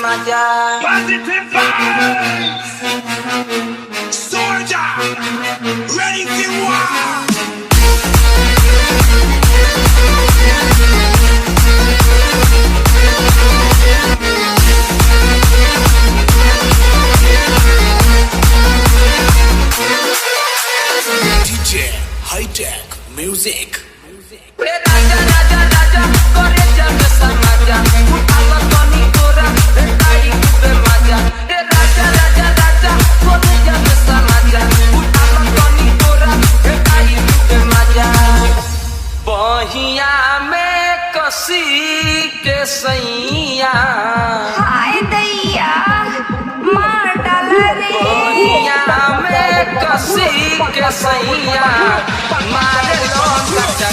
Positive vibes. Soldier, ready for war. DJ High Tech Music. Raja, raja, raja, koreja besar maja. Utama Tony Kora, retai kube maja. Raja. के सैया मारे लो कच्चा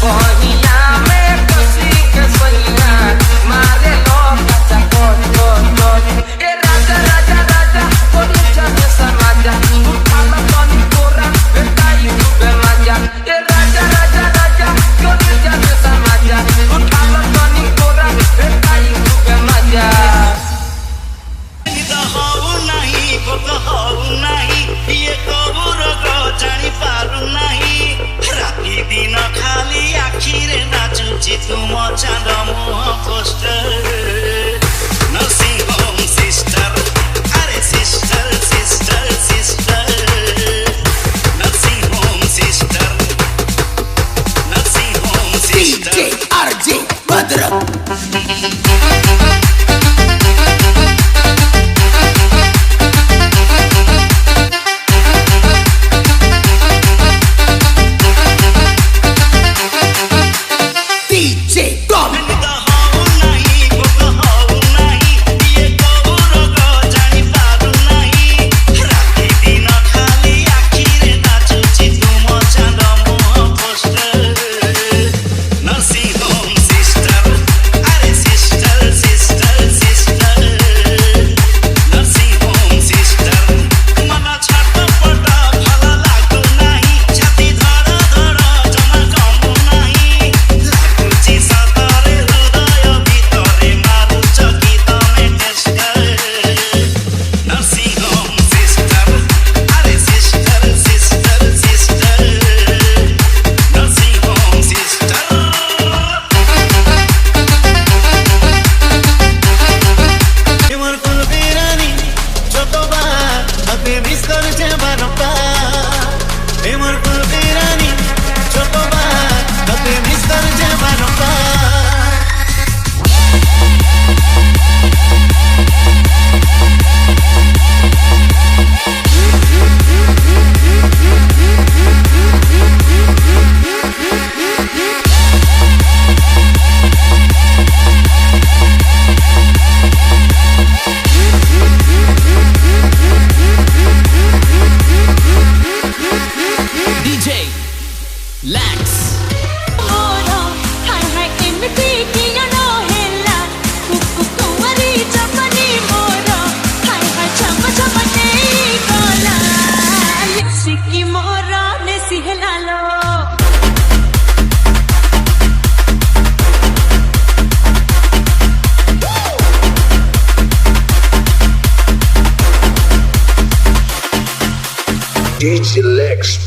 बहिया में कसी के सैया मारे लो कच्चा ए राजा राजा राजा कोनी जाने समाजा उठाला पानी कोरा बेटाई डूबे मजा ए राजा राजा राजा कोनी जाने समाजा उठाला पानी कोरा बेटाई डूबे मजा ये कबूर को जानी पारू नहीं राती दिन खाली आखिरे नाचुची तुम चांद मुह पोस्टर नर्सिंग होम सिस्टर अरे sister sister sister nursing home sister nursing home sister DJ RJ Badra DJ Lex.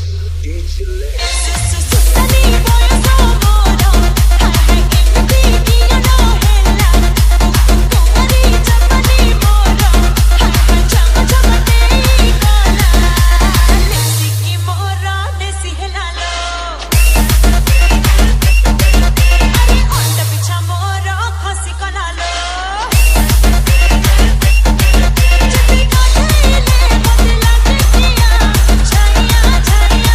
Chaya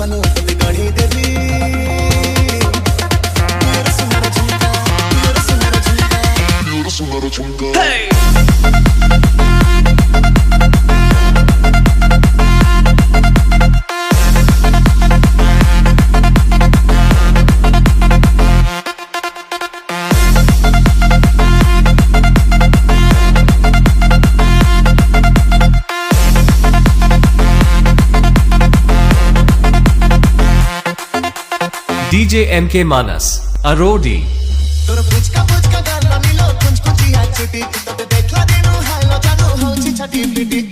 पनो ते गढ़ी देवी मेरा सुनर झुमका मेरा सुनर झुमका मेरा सुनर झुमका DJ MK Manas, Arodi. तोर पुचका गाला मिलो कुंच कुचिया छुटी तब देखला दिनु हालो जानो होची छटी पिटी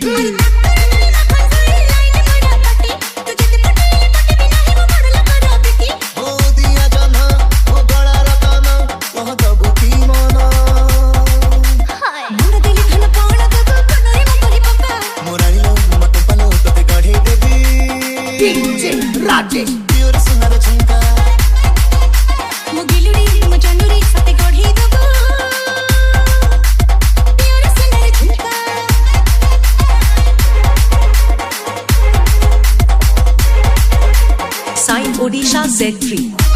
ओ दिया जाना ओ गळा रकाना ओ दबुती मना मुंड दिली धन पावला गगो पनोई मोकली पप्पा मोरानी लो मत पनो ते गढ़ी देवी DJ Rajesh. मेरा सुनर झुमका मुगिलुडी मजनुरी सते गढ़ी दबो मेरा सुनर झुमका Sign Odisha Z3.